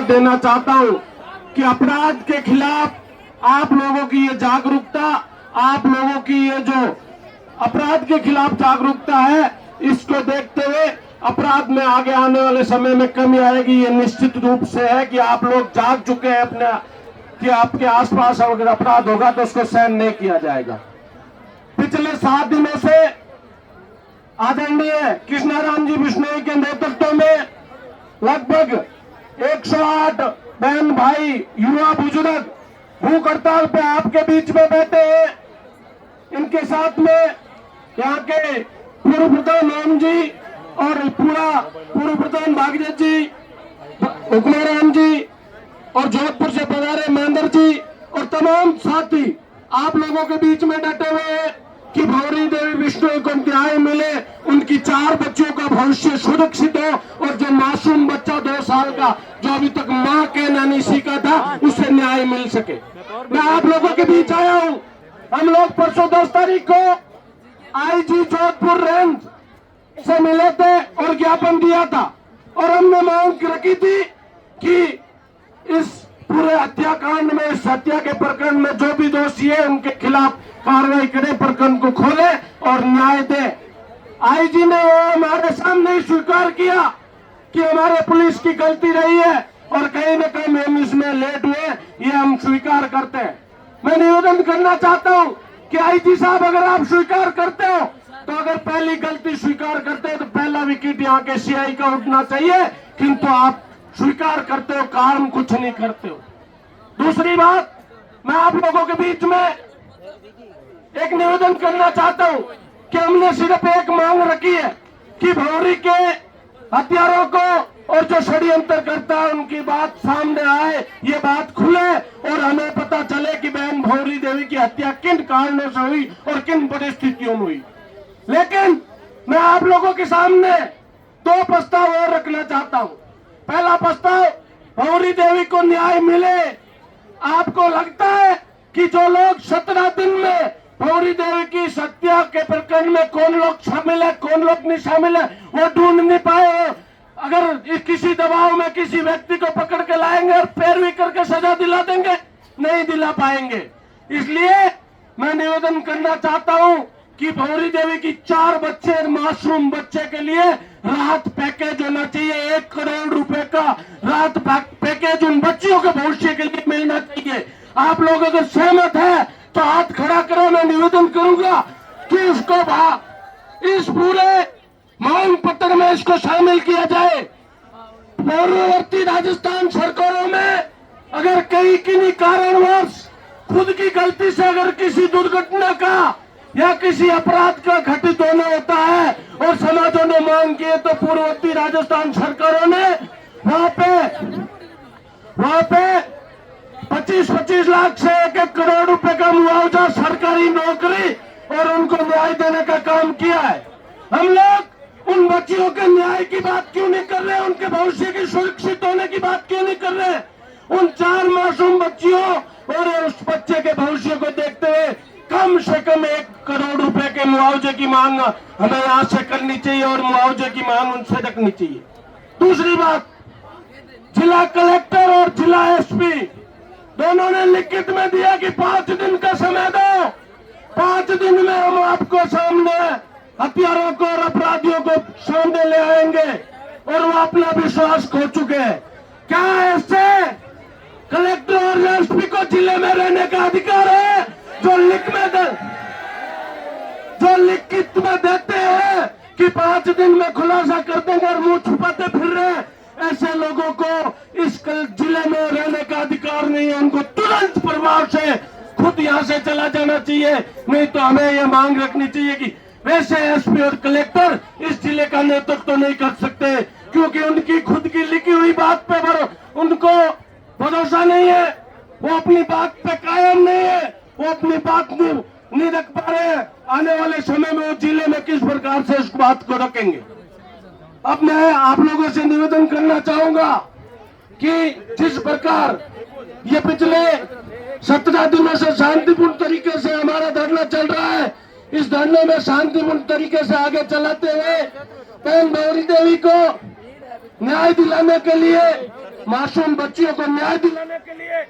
धन्यवाद देना चाहता हूं कि अपराध के खिलाफ आप लोगों की ये जागरूकता, आप लोगों की ये जो अपराध के खिलाफ जागरूकता है, इसको देखते हुए अपराध में आगे आने वाले समय में कमी आएगी। ये निश्चित रूप से है कि आप लोग जाग चुके हैं अपने कि आपके आसपास अगर अपराध होगा तो उसको सहन नहीं किया जाएगा। पिछले 7 दिनों से आदरणीय कृष्णाराम जी बिश्नोई के नेतृत्व में लगभग 108 बहन भाई युवा बुजुर्ग भूख हड़ताल पे आपके बीच में बैठे हैं। इनके साथ में यहाँ के पूर्व प्रधान राम जी और पूर्व प्रधान भागीरथ जी, हुक्माराम जी और जोधपुर से पधारे महेंद्र जी और तमाम साथी आप लोगों के बीच में डटे हुए हैं कि भौरी देवी बिश्नोई को न्याय मिले, उनकी 4 बच्चों का भविष्य सुरक्षित हो और जो मासूम बच्चा 2 साल का जो अभी तक मां कहना नहीं सीखा था उसे न्याय मिल सके। मैं आप लोगों के बीच आया हूं। हम लोग परसों 10 तारीख को आईजी जोधपुर रेंज से मिले थे और ज्ञापन दिया था और हमने मांग रखी थी कि इस पूरे हत्याकांड में, इस हत्या के प्रकरण में जो भी दोषी है उनके खिलाफ कार्रवाई करे, प्रकरण को खोले और न्याय दे। आईजी ने वो हमारे सामने ही स्वीकार किया कि हमारे पुलिस की गलती रही है और कहीं न कहीं हम इसमें लेट हुए, ये हम स्वीकार करते हैं। मैं निवेदन करना चाहता हूं कि आईजी साहब अगर आप स्वीकार करते हो तो अगर पहली गलती स्वीकार करते हो तो पहला विकेट यहाँ के सीआई का उठना चाहिए, किंतु आप स्वीकार करते हो, कारण कुछ नहीं करते हो। दूसरी बात, मैं आप लोगों के बीच में एक निवेदन करना चाहता हूं कि हमने सिर्फ एक मांग रखी है कि भौरी के हत्यारों को और जो षड्यंत्र करता है उनकी बात सामने आए, ये बात खुले और हमें पता चले कि बहन भौरी देवी की हत्या किन कारणों से हुई और किन परिस्थितियों में हुई। लेकिन मैं आप लोगों के सामने 2 प्रस्ताव और रखना चाहता हूं। पहला प्रस्ताव, भौरी देवी को न्याय मिले। आपको लगता है कि जो लोग 17 दिन में भौरी देवी की हत्या के प्रकरण में कौन लोग शामिल है, कौन लोग नहीं शामिल है, वो ढूंढ नहीं पाए। अगर किसी दबाव में किसी व्यक्ति को पकड़ के लाएंगे और पैरवी करके सजा दिला देंगे, नहीं दिला पाएंगे। इसलिए मैं निवेदन करना चाहता हूं कि भौरी देवी की 4 बच्चे, मासूम बच्चे के लिए राहत पैकेज होना चाहिए। 1 करोड़ रुपए का राहत पैकेज उन बच्चियों के भविष्य के लिए मिलना चाहिए। आप लोग अगर सहमत है तो हाथ खड़ा करो। मैं निवेदन करूंगा कि इसको इस पूरे मांग पत्र में इसको शामिल किया जाए। पूर्ववर्ती राजस्थान सरकारों में अगर कहीं किन्हीं कारणवश खुद की गलती से अगर किसी दुर्घटना का या किसी अपराध का घटित होना होता है और समाजों ने मांग की तो पूर्ववर्ती राजस्थान सरकारों ने वहां पे 25-25 लाख से 1-1 करोड़ रुपए का मुआवजा, सरकारी नौकरी और उनको न्याय देने का काम किया है। हम लोग उन बच्चियों के न्याय की बात क्यों नहीं कर रहे, उनके भविष्य की सुरक्षित होने की बात क्यों नहीं कर रहे? उन 4 मासूम बच्चियों और उस बच्चे के भविष्य को देखते हुए कम से कम 1 करोड़ रुपए के मुआवजे की मांग हमें यहाँ से करनी चाहिए और मुआवजे की मांग उनसे रखनी चाहिए। दूसरी बात, जिला कलेक्टर और जिला एसपी दोनों ने लिखित में दिया कि 5 दिन का समय दो, 5 दिन में हम आपको सामने हत्यारों को और अपराधियों को सामने ले आएंगे और वो अपना विश्वास खो चुके हैं। क्या ऐसे कलेक्टर और एसपी को जिले में रहने का अधिकार है जो लिखित में देते हैं कि 5 दिन में खुलासा कर देंगे और मुंह छुपाते फिर रहे? ऐसे लोगों को इस जिले में रहने का अधिकार नहीं है। उनको तुरंत प्रभाव से खुद यहाँ से चला जाना चाहिए, नहीं तो हमें यह मांग रखनी चाहिए कि वैसे एसपी और कलेक्टर इस जिले का नेतृत्व तो नहीं कर सकते क्योंकि उनकी खुद की लिखी हुई बात पे उनको भरोसा नहीं है, वो अपनी बात पे कायम नहीं है, वो अपनी बात नहीं रख पा रहे हैं। आने वाले समय में वो जिले में किस प्रकार से इस बात को रखेंगे? अब मैं आप लोगों से निवेदन करना चाहूंगा कि जिस प्रकार ये पिछले 17 दिनों से शांतिपूर्ण तरीके से हमारा धरना चल रहा है, इस धरने में शांतिपूर्ण तरीके से आगे चलाते हुए बहन भौरी देवी को न्याय दिलाने के लिए मासूम बच्चियों को न्याय दिलाने के लिए